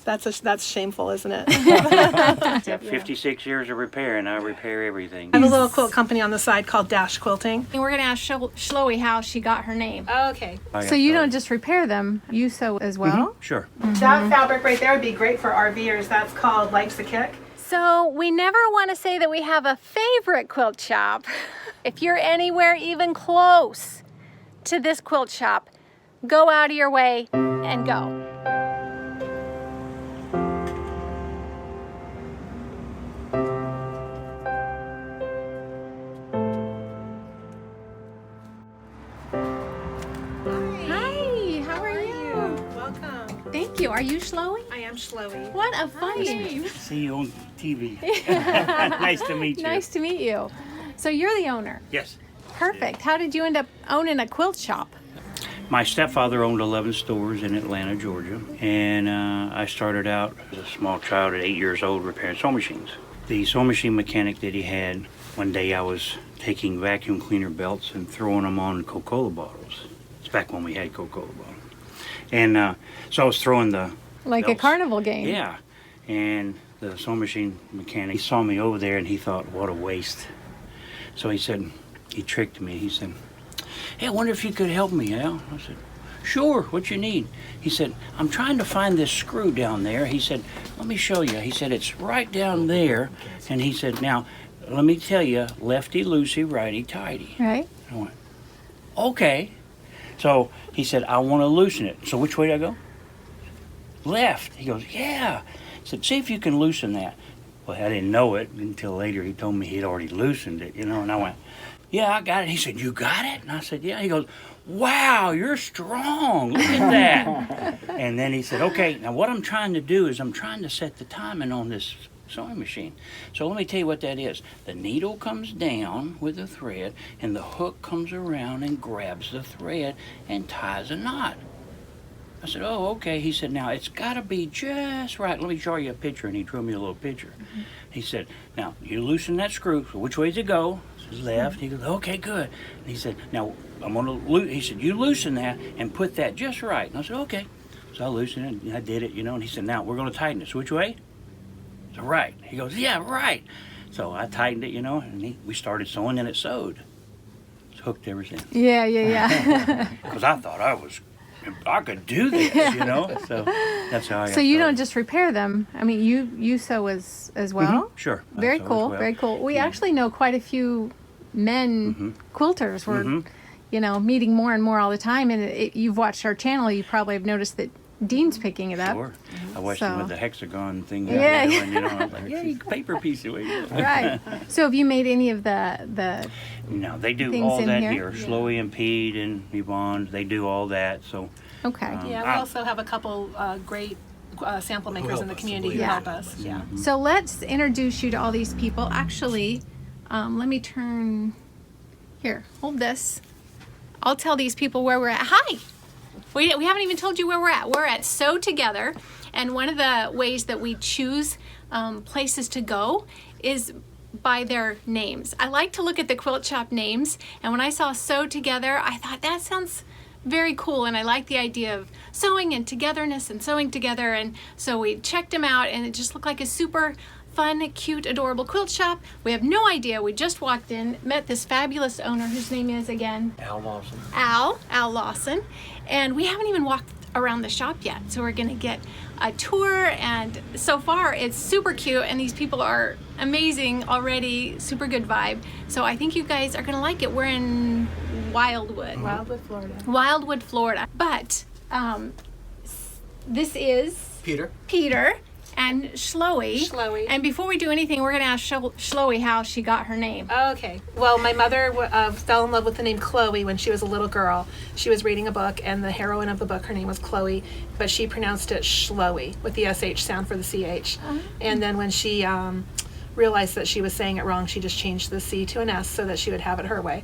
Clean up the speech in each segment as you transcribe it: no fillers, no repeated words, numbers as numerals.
That's shameful, isn't it? Yeah, 56 years of repair, and I repair everything. I have a little quilt company on the side called Dash Quilting. And we're going to ask Chloe how she got her name. Okay. So you don't just repair them, you sew as well? Sure. That fabric right there would be great for RVers. That's called Life's a Kick. So we never want to say that we have a favorite quilt shop. If you're anywhere even close to this quilt shop, go out of your way and go. Thank you. Are you Chloe? I am Chloe. What a fun name. See you on TV. Nice to meet you. Nice to meet you. So you're the owner? Yes. Perfect. How did you end up owning a quilt shop? My stepfather owned 11 stores in Atlanta, Georgia, and I started out as a small child at 8 years old repairing sewing machines. The sewing machine mechanic that he had, one day I was taking vacuum cleaner belts and throwing them on Coca-Cola bottles. It's back when we had Coca-Cola bottles. And so I was throwing the Like belts. a carnival game. Yeah. And the sewing machine mechanic, he saw me over there and he thought, what a waste. So he said, he tricked me. He said, hey, I wonder if you could help me, Al. I said, sure, what you need? He said, I'm trying to find this screw down there. He said, let me show you. He said, it's right down there. And he said, now, let me tell you, lefty-loosey, righty-tighty. Right. I went, okay. So he said, I want to loosen it. So which way do I go? Left. He goes, yeah. He said, see if you can loosen that. Well, I didn't know it until later. He told me he'd already loosened it, and I went, yeah, I got it. He said, you got it? And I said, yeah. He goes, wow, you're strong. Look at that. And then he said, okay, now what I'm trying to do is I'm trying to set the timing on this sewing machine. So let me tell you what that is. The needle comes down with the thread, and the hook comes around and grabs the thread and ties a knot. I said, oh, okay. He said, now it's got to be just right. Let me show you a picture. And he drew me a little picture. Mm-hmm. He said, now you loosen that screw. So which way does it go? I said, left. He goes, okay, good. And he said, now I'm going to he said, you loosen that and put that just right. And I said, okay. So I loosened it and I did it, and he said, now we're going to tighten it. So which way? So right. He goes, yeah, right. So I tightened it, and we started sewing, and it sewed. It's hooked ever since. Yeah. Because I thought I could do this, So that's how I got So you started. don't just repair them. I mean, you sew as well? Mm-hmm. Sure. I Very sew as cool. well. Very cool. We actually know quite a few men quilters. We're, meeting more and more all the time. And you've watched our channel. You probably have noticed that Dean's picking it up. Sure. I watched him with the hexagon thing. Yeah. I was like, yay, paper piece away. Right. So have you made any of the No, they do things all in that here? here. Chloe and Pete and Yvonne, they do all that. So Okay. Yeah, we also have a couple great sample makers in the community who help us. Yeah. So let's introduce you to all these people. Actually, let me turn here. Hold this. I'll tell these people where we're at. Hi. We haven't even told you where we're at. We're at Sew Together, and one of the ways that we choose places to go is by their names. I like to look at the quilt shop names, and when I saw Sew Together, I thought that sounds very cool, and I like the idea of sewing and togetherness and sewing together, and so we checked them out, and it just looked like a super fun, cute, adorable quilt shop. We have no idea. We just walked in, met this fabulous owner whose name is again? Al Lawson. Al Lawson. And we haven't even walked around the shop yet. So we're gonna get a tour, and so far it's super cute, and these people are amazing already, super good vibe. So I think you guys are gonna like it. We're in Wildwood, Florida. But this is Peter and Chloe. And before we do anything, we're going to ask Chloe how she got her name. Okay. Well, my mother fell in love with the name Chloe when she was a little girl. She was reading a book, and the heroine of the book, her name was Chloe, but she pronounced it Chloe with the SH sound for the CH. And then when she realized that she was saying it wrong, she just changed the C to an S so that she would have it her way.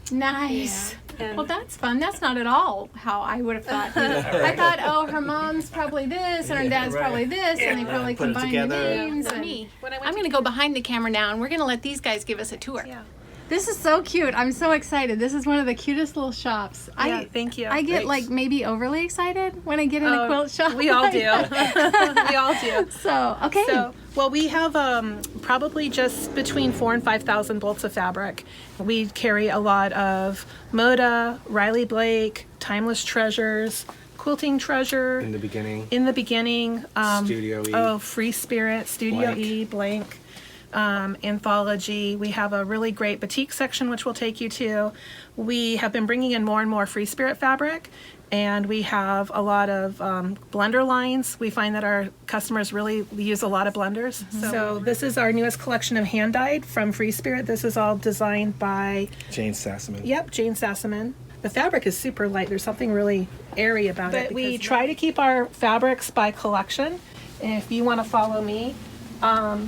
Nice. Yeah. Well, that's fun. That's not at all how I would have thought. I thought, oh, her mom's probably this, and her dad's probably this, and they probably combine the names. Yeah. And Me. I'm going to go behind the camera now, and we're going to let these guys give us a tour. Yeah. This is so cute. I'm so excited. This is one of the cutest little shops. Yeah, thank you. I get Thanks. like maybe overly excited when I get in a quilt shop. We all do. We all do. So, okay. So, well, we have probably just between 4,000 and 5,000 bolts of fabric. We carry a lot of Moda, Riley Blake, Timeless Treasures, Quilting Treasure. In the beginning. Studio E. Oh, Free Spirit, Studio E, Blank. Anthology. We have a really great Batiks section, which we'll take you to. We have been bringing in more and more Free Spirit fabric, and we have a lot of blender lines. We find that our customers really use a lot of blenders. So this is our newest collection of hand-dyed from Free Spirit. This is all designed by Jane Sassaman. Yep, Jane Sassaman. The fabric is super light. There's something really airy about it. But we try to keep our fabrics by collection. If you want to follow me,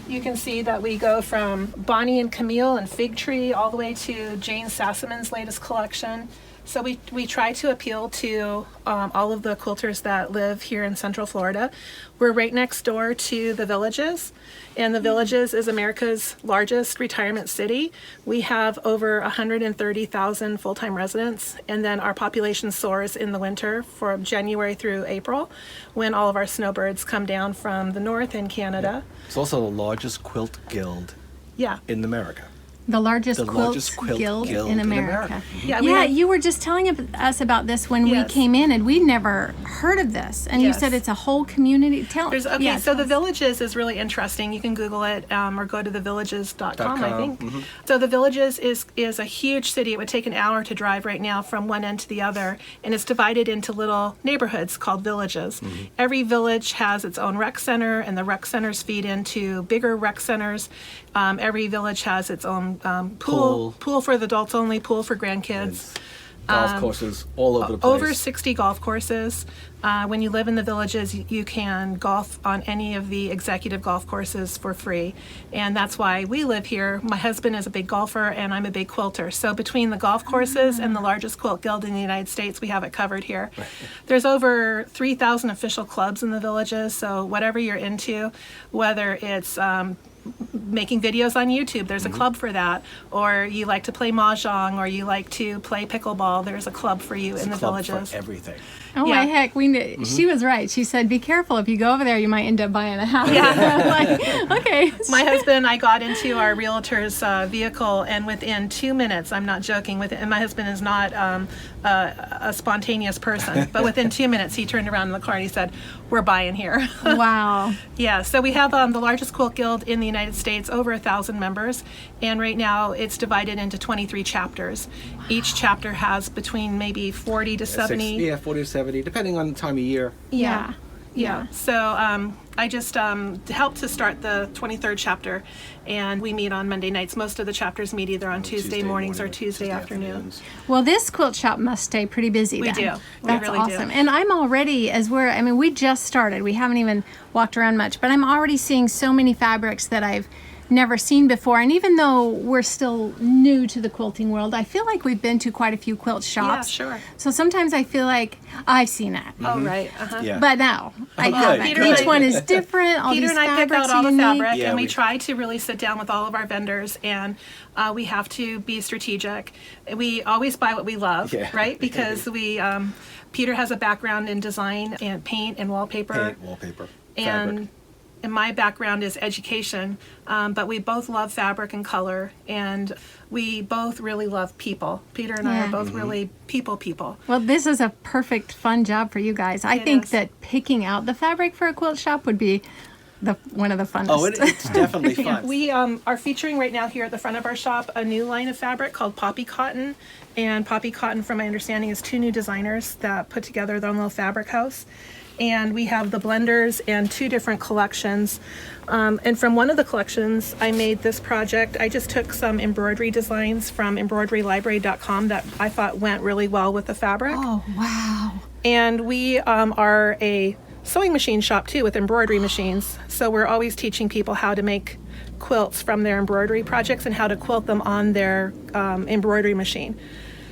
you can see that we go from Bonnie and Camille and Fig Tree all the way to Jane Sassaman's latest collection. So we try to appeal to all of the quilters that live here in Central Florida. We're right next door to the Villages, and the Villages is America's largest retirement city. We have over 130,000 full-time residents, and then our population soars in the winter from January through April when all of our snowbirds come down from the north and Canada. It's also the largest quilt guild Yeah. in America. The largest The quilt largest quilt guild guild in in America. America. Yeah, we Yeah, have- you were just telling us about this when we Yes. came in, and we'd never heard of this. And you Yes. said it's a whole community. So So the Villages is really interesting. You can Google it or go to thevillages.com, I think. So the Villages is a huge city. It would take an hour to drive right now from one end to the other, and it's divided into little neighborhoods called villages. Every village has its own rec center, and the rec centers feed into bigger rec centers. Every village has its own pool for the adults only, pool for grandkids. Golf courses all over the place. Over 60 golf courses. When you live in the Villages, you can golf on any of the executive golf courses for free. And that's why we live here. My husband is a big golfer, and I'm a big quilter. So between the golf courses and the largest quilt guild in the United States, we have it covered here. There's over 3,000 official clubs in the Villages. So whatever you're into, whether it's making videos on YouTube, there's a club for that, or you like to play mahjong, or you like to play pickleball, there's a club for you in the Club Villages. for everything. Oh Yeah. my heck, we knew, she was right. She said, "Be careful. If you go over there, you might end up buying a house." Yeah. I'm like, okay. My husband and I got into our realtor's vehicle, and within 2 minutes, I'm not joking, and my husband is not a spontaneous person, but within 2 minutes, he turned around in the car and he said, "We're buying here." Wow. Yeah, so we have the largest quilt guild in the United States, over 1,000 members, and right now it's divided into 23 chapters. Each chapter has between maybe 40 to 70. 40 to 70, depending on the time of year. Yeah. Yeah. So I just helped to start the 23rd chapter, and we meet on Monday nights. Most of the chapters meet either on Tuesday mornings or Tuesday afternoons. Well, this quilt shop must stay pretty busy. We then. do. We That's really do. awesome. And I'm already, we just started. We haven't even walked around much, but I'm already seeing so many fabrics that I've never seen before. And even though we're still new to the quilting world, I feel like we've been to quite a few quilt shops. Yeah, sure. So sometimes I feel like I've seen it. Oh, right. Uh-huh. Yeah. But no, I good, haven't. Peter Each and I- one is different. All Peter these and I pick fabrics out all are the unique. fabric, Yeah, and we we- try to really sit down with all of our vendors, and we have to be strategic. We always buy what we love, Yeah. right? Because Peter has a background in design and paint and wallpaper. Paint, wallpaper, fabric. And my background is education, but we both love fabric and color, and we both really love people. Peter and I Yeah. are both really people. Well, this is a perfect fun job for you guys. I It think is. that picking out the fabric for a quilt shop would be one of the funnest. Oh, it's definitely fun. We are featuring right now here at the front of our shop a new line of fabric called Poppy Cotton. And Poppy Cotton, from my understanding, is 2 new designers that put together their own little fabric house. And we have the blenders and 2 different collections. And from one of the collections, I made this project. I just took some embroidery designs from embroiderylibrary.com that I thought went really well with the fabric. Oh, wow. And we are a sewing machine shop too, with embroidery machines. So we're always teaching people how to make quilts from their embroidery projects and how to quilt them on their embroidery machine.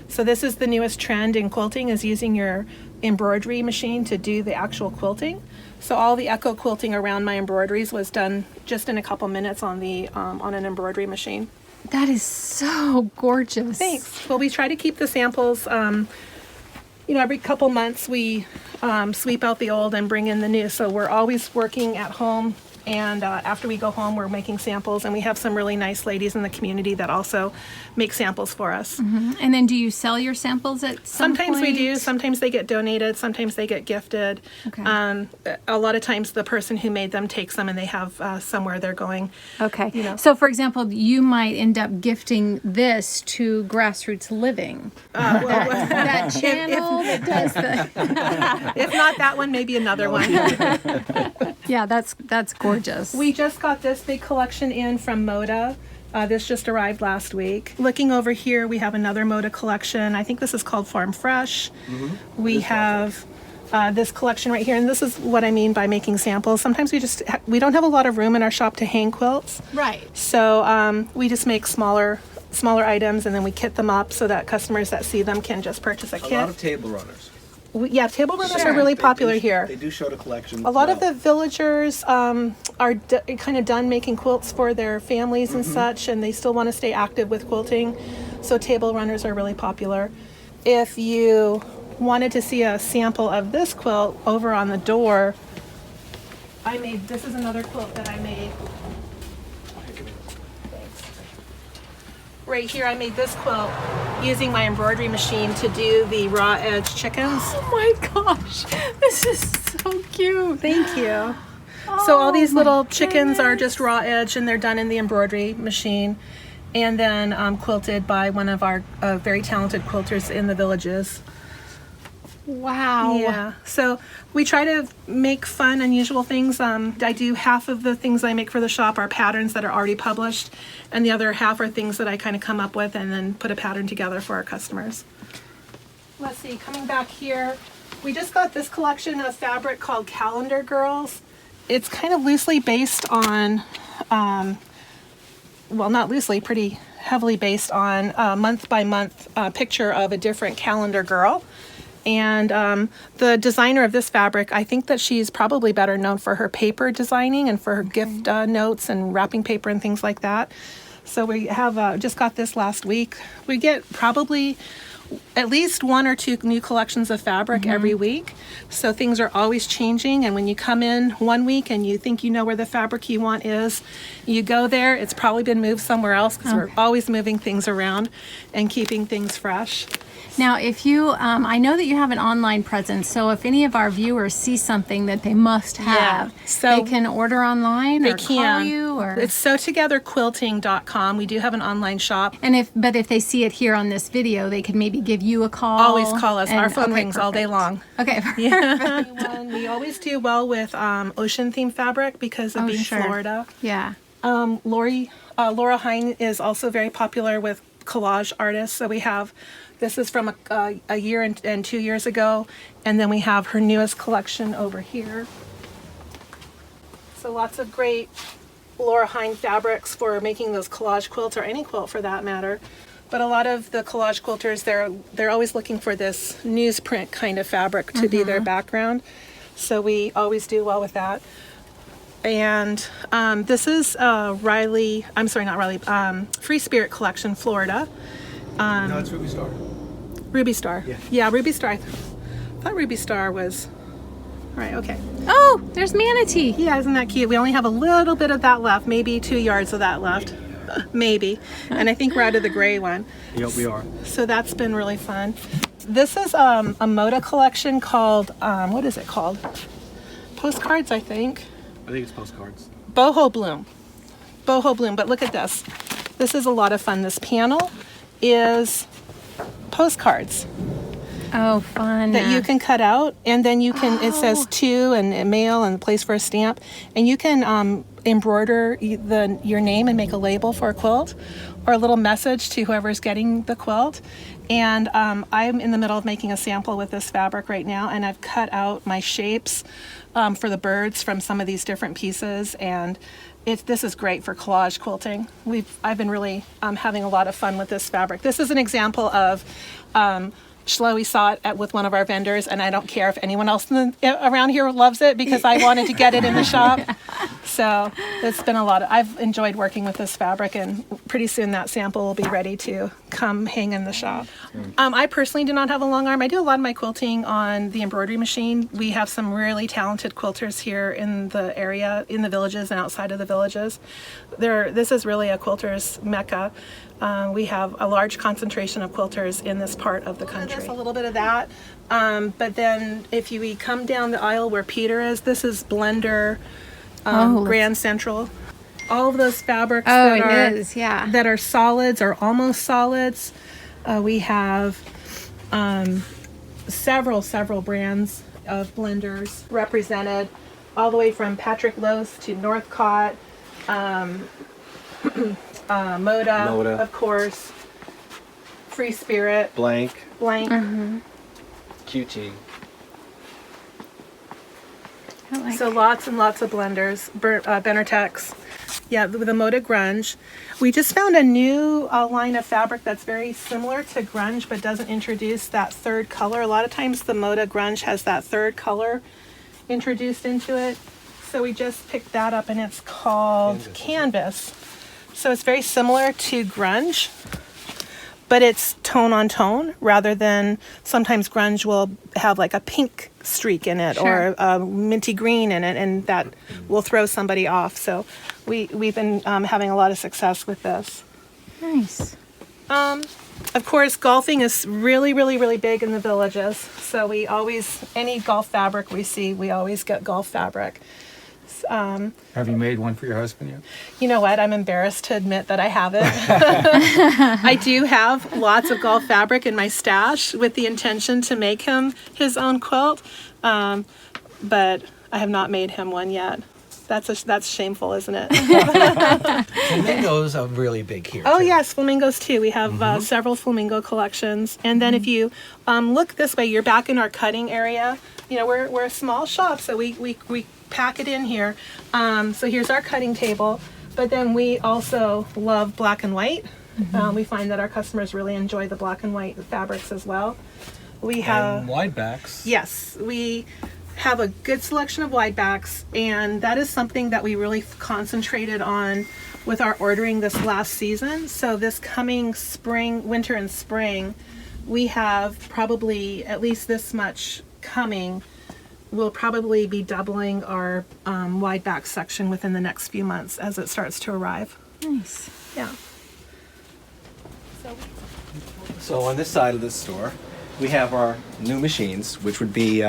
So this is the newest trend in quilting, is using your embroidery machine to do the actual quilting. So all the echo quilting around my embroideries was done just in a couple minutes on the on an embroidery machine. That is so gorgeous. Thanks. Well, we try to keep the samples, every couple months we sweep out the old and bring in the new. So we're always working at home. And after we go home, we're making samples. And we have some really nice ladies in the community that also make samples for us. Mm-hmm. And then do you sell your samples at some Sometimes we point? do. Sometimes they get donated. Sometimes they get gifted. Okay. A lot of times the person who made them takes them and they have somewhere they're going. Okay. You know. So, for example, you might end up gifting this to GrassRoots Living. That channel that does the... If not that one, maybe another one. Yeah, that's gorgeous. We just got this big collection in from Moda. This just arrived last week. Looking over here, we have another Moda collection. I think this is called Farm Fresh. Mm-hmm. We have this collection right here, and this is what I mean by making samples. Sometimes we don't have a lot of room in our shop to hang quilts. Right. So we just make smaller items, and then we kit them up so that customers that see them can just purchase a kit. A lot of table runners. Table runners are really popular here. They do show the collection. A lot of the villagers are kind of done making quilts for their families and such, and they still want to stay active with quilting. So table runners are really popular. If you wanted to see a sample of this quilt over on the door, this is another quilt that I made. Right here, I made this quilt using my embroidery machine to do the raw edge chickens. Oh my gosh, this is so cute. Thank you. So all these little chickens are just raw edge, and they're done in the embroidery machine, and then quilted by one of our very talented quilters in the villages. Wow. Yeah. So we try to make fun, unusual things. I do half of the things I make for the shop are patterns that are already published, and the other half are things that I kind of come up with and then put a pattern together for our customers. Let's see, coming back here, we just got this collection of fabric called Calendar Girls. It's kind of loosely based on, not loosely, pretty heavily based on a month-by-month picture of a different calendar girl. And the designer of this fabric, I think that she's probably better known for her paper designing and for her gift notes and wrapping paper and things like that. So we have just got this last week. We get probably at least 1 or 2 new collections of fabric every week. So things are always changing. And when you come in one week and you think you know where the fabric you want is, you go there. It's probably been moved somewhere else because we're always moving things around and keeping things fresh. Now, if you, I know that you have an online presence, so if any of our viewers see something that they must have, so they can order online or they call you? Or... It's togetherquilting.com. We do have an online shop. And if they see it here on this video, they could maybe give you a call. Always call us. Our phone rings all day long. Okay. Yeah. We always do well with ocean theme fabric because of being Florida. Yeah. Laura Hine is also very popular with collage artists. So we have, this is from a year and 2 years ago, and then we have her newest collection over here. So lots of great Laura Hine fabrics for making those collage quilts, or any quilt for that matter. But a lot of the collage quilters, they're always looking for this newsprint kind of fabric to be their background. So we always do well with that. And this is Free Spirit Collection, Florida. No, it's Ruby Star. Ruby Star. Yeah, Ruby Star. I thought Ruby Star was... All right, okay. Oh, there's Manatee. Yeah, isn't that cute? We only have a little bit of that left, maybe 2 yards of that left. Maybe. And I think we're out of the gray one. Yep, we are. So that's been really fun. This is a Moda collection called, what is it called? Postcards, I think. I think it's postcards. Boho Bloom, but look at this. This is a lot of fun. This panel is postcards Oh, fun. that you can cut out, and then you can, it says to and mail and place for a stamp, and you can embroider your name and make a label for a quilt or a little message to whoever's getting the quilt. And I'm in the middle of making a sample with this fabric right now, and I've cut out my shapes for the birds from some of these different pieces, and this is great for collage quilting. I've been really having a lot of fun with this fabric. This is an example of Shloe saw it with one of our vendors, and I don't care if anyone else around here loves it because I wanted to get it in the shop. So it's been a lot. I've enjoyed working with this fabric, and pretty soon that sample will be ready to come hang in the shop. I personally do not have a long arm. I do a lot of my quilting on the embroidery machine. We have some really talented quilters here in the area, in the villages and outside of the villages. This is really a quilter's mecca. We have a large concentration of quilters in this part of the country. Just a little bit of that. But then if we come down the aisle where Peter is, this is Blender Grand Central. All of those fabrics that are solids or almost solids. We have several brands of blenders represented, all the way from Patrick Lose to Northcott, Moda, of course, Free Spirit, Blank, QT. So lots and lots of blenders, Benertex. Yeah, with the Moda Grunge. We just found a new line of fabric that's very similar to grunge, but doesn't introduce that third color. A lot of times the Moda Grunge has that third color introduced into it. So we just picked that up, and it's called Canvas. So it's very similar to grunge, but it's tone on tone rather than sometimes grunge will have like a pink streak in it or a minty green in it, and that will throw somebody off. So we've been having a lot of success with this. Nice. Of course, golfing is really big in the villages. So we always, any golf fabric we see, we always get golf fabric. Have you made one for your husband yet? You know what? I'm embarrassed to admit that I haven't. I do have lots of golf fabric in my stash with the intention to make him his own quilt, but I have not made him one yet. That's shameful, isn't it? Flamingos are really big here. Oh too. yes, flamingos too. We have several flamingo collections, and then if you look this way, you're back in our cutting area. You know, we're a small shop, so we pack it in here. So here's our cutting table, but then we also love black and white. We find that our customers really enjoy the black and white fabrics as well. We have and wide backs. Yes, we have a good selection of wide backs, and that is something that we really concentrated on with our ordering this last season. So this coming spring, winter and spring, we have probably at least this much coming. We'll probably be doubling our wide back section within the next few months as it starts to arrive. Nice. Yeah. So on this side of the store, we have our new machines, which would be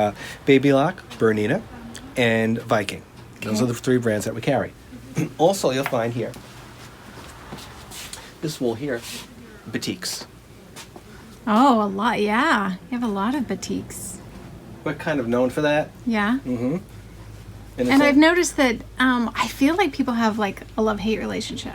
Baby Lock, Bernina, and Viking. Those are the three brands that we carry. Also, you'll find here, this wool here, Batiks. Oh, a lot. Yeah. You have a lot of batiks. We're kind of known for that. Yeah. And And I've noticed that I feel like people have like a love-hate relationship.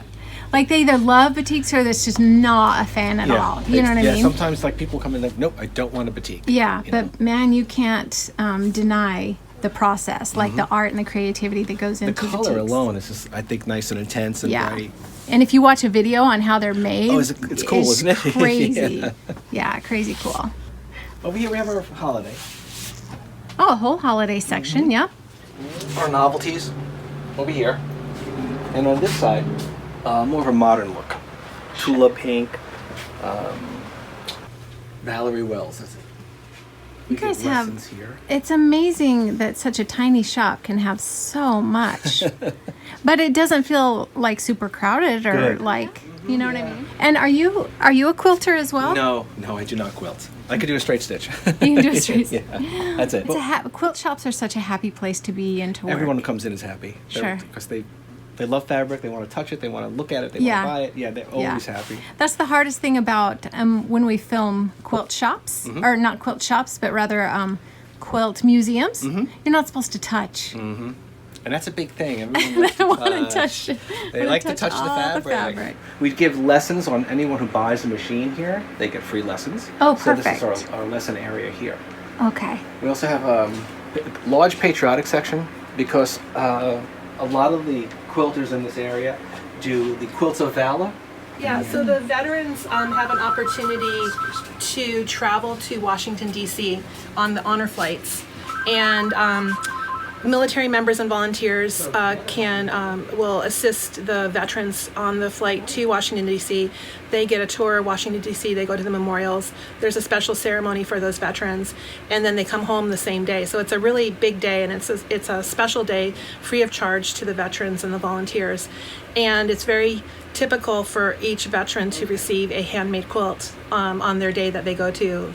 Like they either love batiks or they're just not a fan at all. You know what I mean? Sometimes like people come in like, nope, I don't want a batik. Yeah, you but know? man, you can't deny the process, like the art and the creativity that goes into the color batiks. alone is just, I think, nice and intense and bright. And if you watch a video on how they're made, it's cool, isn't it? Crazy. Yeah, crazy cool. Over here we have our holiday. Oh, a whole holiday section, yeah. Our novelties over here. And on this side, more of a modern look. Tula pink, Valerie Wells. You guys get have, lessons here. it's amazing that such a tiny shop can have so much. But it doesn't feel like super crowded or Good. like, you know what I mean? And are you a quilter as well? No, I do not quilt. I could do a straight stitch. You can do a straight Yeah, that's it. It's quilt shops are such a happy place to be and to work. Everyone who comes in is happy. Sure. Because they love fabric, they want to touch it, they want to look at it, they want to buy it. Yeah, they're always happy. That's the hardest thing about when we film quilt shops, or not quilt shops, but rather quilt museums. You're not supposed to touch. And that's a big thing. Everyone I don't want to touch it. They like to touch the all fabric. We give lessons on anyone who buys a machine here. They get free lessons. Oh, So this perfect. is our lesson area here. Okay. We also have a large patriotic section because a lot of the quilters in this area do the quilts of valor. Yeah, so the veterans have an opportunity to travel to Washington, D.C. on the honor flights. And military members and volunteers will assist the veterans on the flight to Washington, D.C. They get a tour of Washington, D.C. They go to the memorials. There's a special ceremony for those veterans, and then they come home the same day. So it's a really big day, and it's a special day free of charge to the veterans and the volunteers. And it's very typical for each veteran to receive a handmade quilt on their day that they go to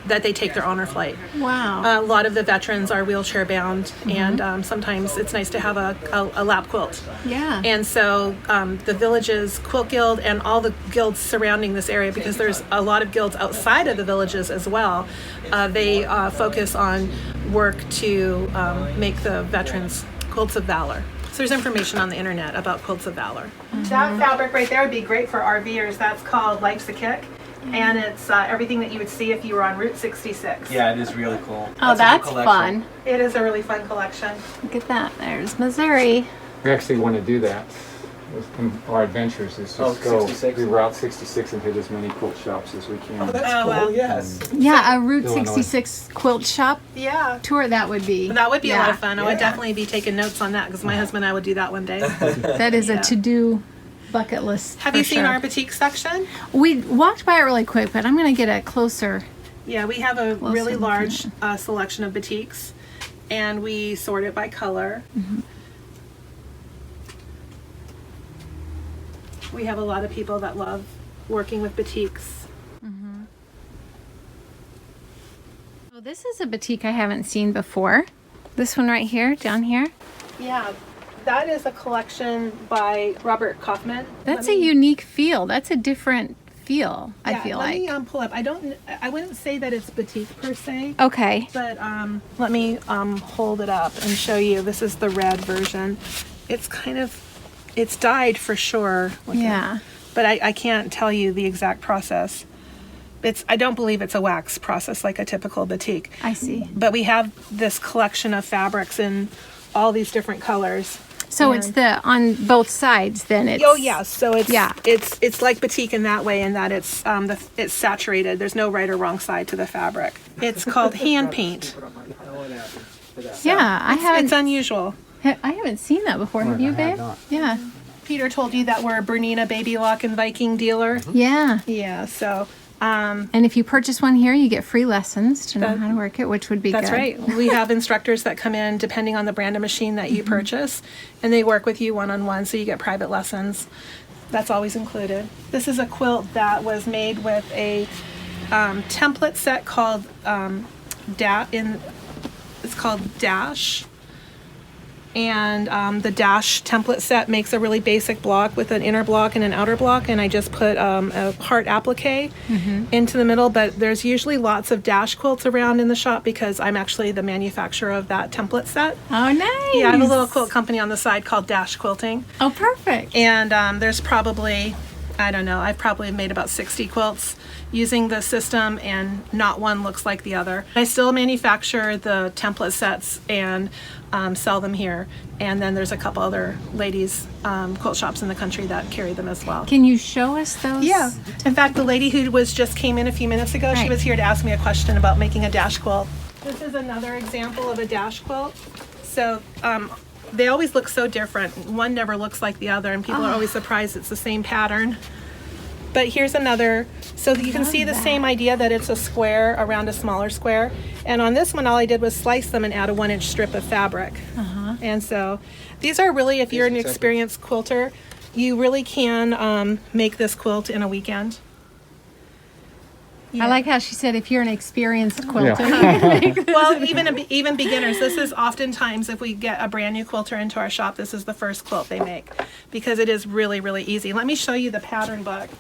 that they take their honor flight. Wow. A lot of the veterans are wheelchair bound, and sometimes it's nice to have a lap quilt. Yeah. And so the villages, Quilt Guild, and all the guilds surrounding this area, because there's a lot of guilds outside of the villages as well, they focus on work to make the veterans quilts of valor. So there's information on the internet about quilts of valor. That fabric right there would be great for RVers. That's called Life's a Kick. And it's everything that you would see if you were on Route 66. Yeah, it is really cool. Oh, that's fun. It is a really fun collection. Look at that. There's Missouri. We actually want to do that. In our adventures is just go 66? through Route 66 and hit as many quilt shops as we can. That's Oh, cool, wow. yes. Yeah, a Route Illinois. 66 quilt shop Yeah. tour, that would be. That would be a lot Yeah. of fun. I would definitely be taking notes on that because my husband and I would do that one day. That is a to-do bucket list. Have for you seen sure. our boutique section? We walked by it really quick, but I'm going to get a closer. Yeah, we have a really look large selection of batiks, and we sort it by color. We have a lot of people that love working with batiks. Oh, this is a batik I haven't seen before. This one right here, down here. Yeah, that is a collection by Robert Kaufman. That's a unique feel. That's a different feel, I Yeah, feel let like. me pull up. I wouldn't say that it's batik per se. Okay. But let me hold it up and show you. This is the red version. It's dyed for sure. Yeah. But I can't tell you the exact process. I don't believe it's a wax process like a typical batik. I see. But we have this collection of fabrics in all these different colors. So it's on both sides then. It's, Oh yeah, so it's Yeah. it's like batik in that way, in that it's it's saturated. There's no right or wrong side to the fabric. It's called hand paint. Yeah, I haven't. It's unusual. I haven't seen that before. Have you, babe? Yeah. Peter told you that we're a Bernina Baby Lock and Viking dealer. Yeah. Yeah, so And if you purchase one here, you get free lessons to know how to work it, which would be that's good. right. We have instructors that come in depending on the brand of machine that you purchase, and they work with you one-on-one, so you get private lessons. That's always included. This is a quilt that was made with a template set called it's called Dash. And the Dash template set makes a really basic block with an inner block and an outer block, and I just put a heart applique into the middle. But there's usually lots of Dash quilts around in the shop because I'm actually the manufacturer of that template set. Oh, nice. Yeah, I have a little quilt company on the side called Dash Quilting, Oh, perfect. and there's probably, I don't know, I've probably made about 60 quilts using the system, and not one looks like the other. I still manufacture the template sets and sell them here, and then there's a couple other ladies quilt shops in the country that carry them as well. Can you show us those? Yeah, in fact, the lady who just came in a few minutes ago, she Right. was here to ask me a question about making a dash quilt. This is another example of a dash quilt. So they always look so different. One never looks like the other, and people are always surprised it's the same pattern. But here's another, so you can see the same idea that it's a square around a smaller square. And on this one, all I did was slice them and add a 1-inch strip of fabric. And so these are really, if you're an experienced quilter, you really can make this quilt in a weekend. I like how she said, if you're an experienced quilter. Well, even beginners. This is oftentimes, if we get a brand new quilter into our shop, this is the first quilt they make, because it is really, really easy. Let me show you the pattern book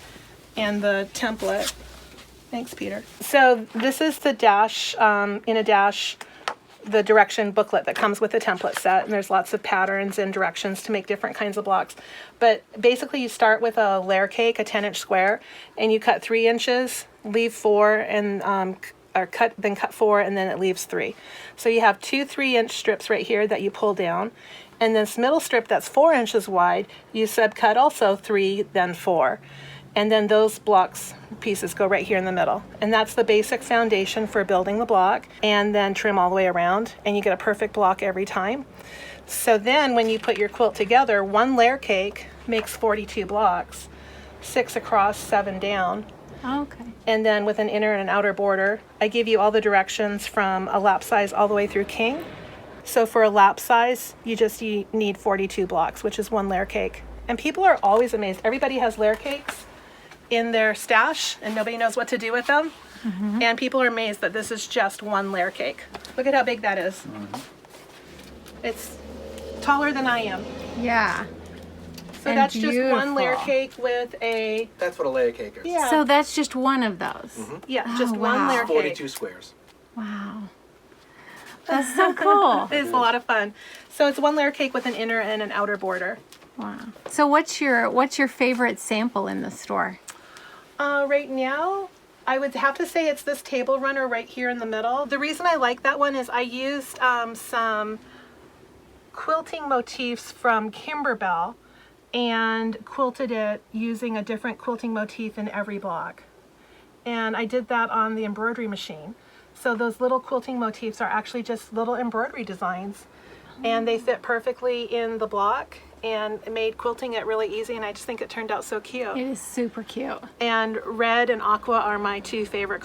and the template. Thanks, Peter. So this is the Dash, in a Dash, the direction booklet that comes with the template set, and there's lots of patterns and directions to make different kinds of blocks. But basically you start with a layer cake, a 10-inch square, and you cut 3 inches, leave 4, and then cut 4, and then it leaves 3. So you have 2 3-inch strips right here that you pull down, and this middle strip that's 4 inches wide, you subcut also 3, then 4. And then those blocks pieces go right here in the middle. And that's the basic foundation for building the block, and then trim all the way around, and you get a perfect block every time. So then when you put your quilt together, 1 layer cake makes 42 blocks, 6 across, 7 down. Okay. And then with an inner and an outer border, I give you all the directions from a lap size all the way through king. So for a lap size, you need 42 blocks, which is 1 layer cake. And people are always amazed. Everybody has layer cakes in their stash and nobody knows what to do with them. And people are amazed that this is just 1 layer cake. Look at how big that is. It's taller than I am. Yeah. So And that's just 1 layer beautiful. cake with a, That's what a layer cake is. yeah, So that's just one of those. yeah, just Oh, 1 wow. layer cake. 42 squares. Wow. That's so cool. It is a lot of fun. So it's 1 layer cake with an inner and an outer border. Wow. So what's your favorite sample in the store? Right now, I would have to say it's this table runner right here in the middle. The reason I like that one is I used some quilting motifs from Kimberbell and quilted it using a different quilting motif in every block. And I did that on the embroidery machine. So those little quilting motifs are actually just little embroidery designs. And they fit perfectly in the block and it made quilting it really easy, and I just think it turned out so cute. It is super cute. And red and aqua are my 2 favorite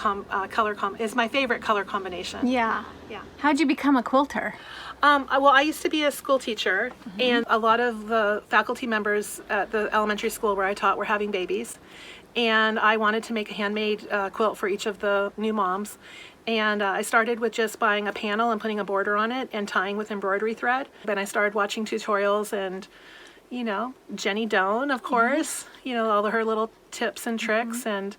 is my favorite color combination. Yeah. Yeah. How'd you become a quilter? Well, I used to be a school teacher, and a lot of the faculty members at the elementary school where I taught were having babies, and I wanted to make a handmade quilt for each of the new moms. And I started with just buying a panel and putting a border on it and tying with embroidery thread. Then I started watching tutorials and, you know, Jenny Doan, of course, you know, all of her little tips and tricks. And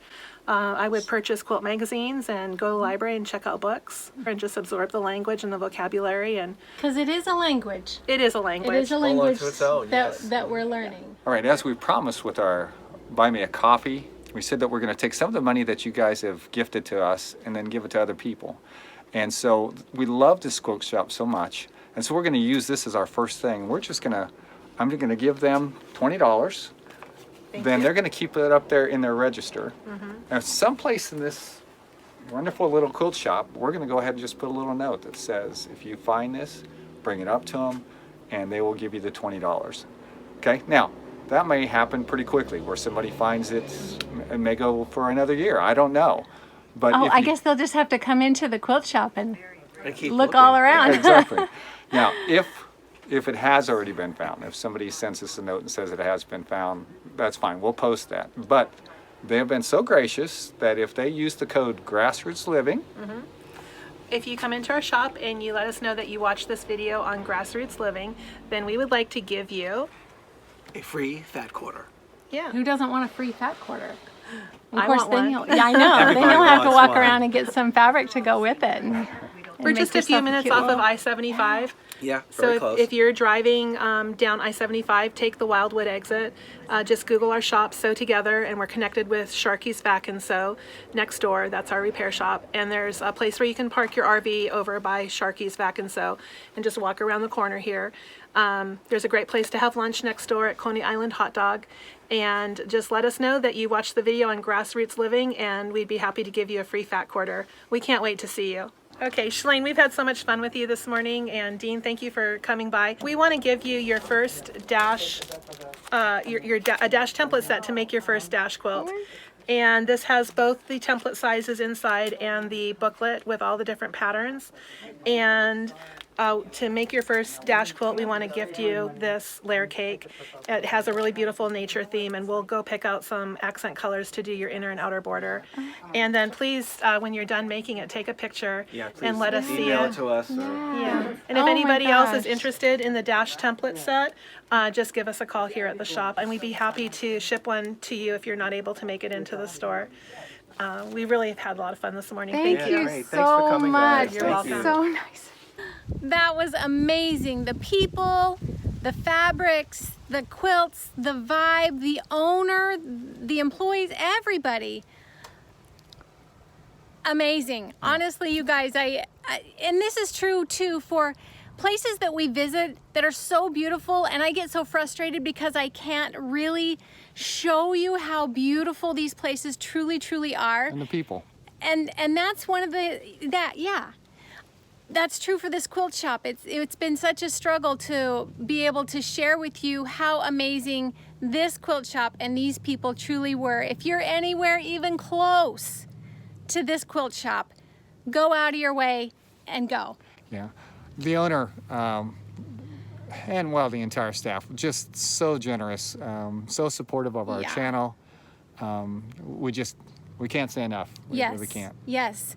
I would purchase quilt magazines and go to the library and check out books and just absorb the language and the vocabulary. And Because it is a language. it is a language. It is a language to its own, yes. that we're learning. All right, as we promised with our Buy Me a Coffee, we said that we're going to take some of the money that you guys have gifted to us and then give it to other people. And so we love this quilt shop so much. And so we're going to use this as our first thing. I'm just going to give them $20. Then they're going to keep it up there in their register. And someplace in this wonderful little quilt shop, we're going to go ahead and just put a little note that says, if you find this, bring it up to them, and they will give you the $20. Okay, now, that may happen pretty quickly, where somebody finds it and may go for another year. I don't know. But Oh, if I you- guess they'll just have to come into the quilt shop and And keep look looking. all around. Exactly. Now, if it has already been found, if somebody sends us a note and says it has been found, that's fine. We'll post that. But they have been so gracious that if they use the code GrassRoots Living, If you come into our shop and you let us know that you watched this video on GrassRoots Living, then we would like to give you, A free fat quarter. yeah. Who doesn't want a free fat quarter? Of I course, want then one. you'll. Yeah, I know. then Everybody you'll have to wants walk one. around and get some fabric to go with it. And We're just a few minutes off of I-75. Yeah, So very close. if you're driving down I-75, take the Wildwood exit. Just Google our shop, Sew Together, and we're connected with Sharky's Vac and Sew next door. That's our repair shop. And there's a place where you can park your RV over by Sharky's Vac and Sew and just walk around the corner here. There's a great place to have lunch next door at Coney Island Hot Dog. And just let us know that you watched the video on GrassRoots Living, and we'd be happy to give you a free fat quarter. We can't wait to see you. Okay, Shalane, we've had so much fun with you this morning, and Dean, thank you for coming by. We want to give you your first dash, a dash template set to make your first dash quilt. And this has both the template sizes inside and the booklet with all the different patterns. And to make your first dash quilt, we want to gift you this layer cake. It has a really beautiful nature theme, and we'll go pick out some accent colors to do your inner and outer border. And then please, when you're done making it, take a picture and let us see email it. it to us. Or, Yeah. And if Oh my anybody else is gosh. interested in the dash template set, just give us a call here at the shop, and we'd be happy to ship one to you if you're not able to make it into the store. We really have had a lot of fun this morning. Thank Thank you you. Great. Thanks for so coming, much. guys. You're That's welcome. so nice. That was amazing. The people, the fabrics, the quilts, the vibe, the owner, the employees, everybody. Amazing. Honestly, you guys, I and this is true too for places that we visit that are so beautiful, and I get so frustrated because I can't really show you how beautiful these places truly are. And the people. And that's one of the, that's true for this quilt shop. It's been such a struggle to be able to share with you how amazing this quilt shop and these people truly were. If you're anywhere even close to this quilt shop, go out of your way and go. Yeah. The owner, and well, the entire staff, just so generous, so supportive of our channel. We can't say enough. We Yes. really can't. Yes.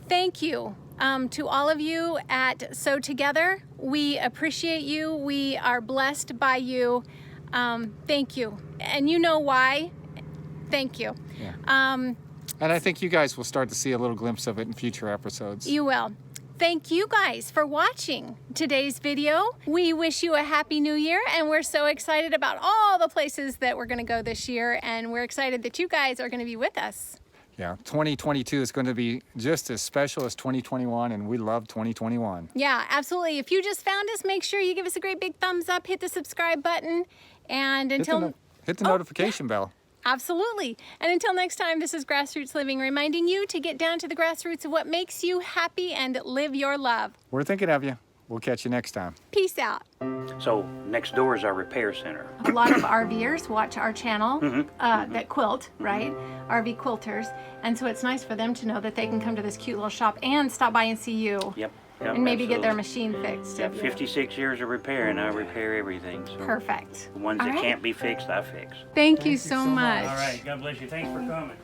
Thank you to all of you at Sew Together. We appreciate you. We are blessed by you. Thank you. And you know why. Thank you. Yeah. And I think you guys will start to see a little glimpse of it in future episodes. You will. Thank you guys for watching today's video. We wish you a happy new year, and we're so excited about all the places that we're going to go this year, and we're excited that you guys are going to be with us. Yeah, 2022 is going to be just as special as 2021, and we love 2021. Yeah, absolutely. If you just found us, make sure you give us a great big thumbs up, hit the subscribe button, and until... Hit the notification bell. Absolutely. And until next time, this is Grassroots Living, reminding you to get down to the grassroots of what makes you happy and live your love. We're thinking of you. We'll catch you next time. Peace out. So next door is our repair center. A lot of RVers watch our channel that quilt, right? RV quilters. And so it's nice for them to know that they can come to this cute little shop and stop by and see you. Yep. And maybe get their absolutely. machine fixed. Got 56 years of repair, and I repair everything. So Perfect. the ones All that right. can't be fixed, I fix. Thank you so much. All right. God bless you. Thanks for coming.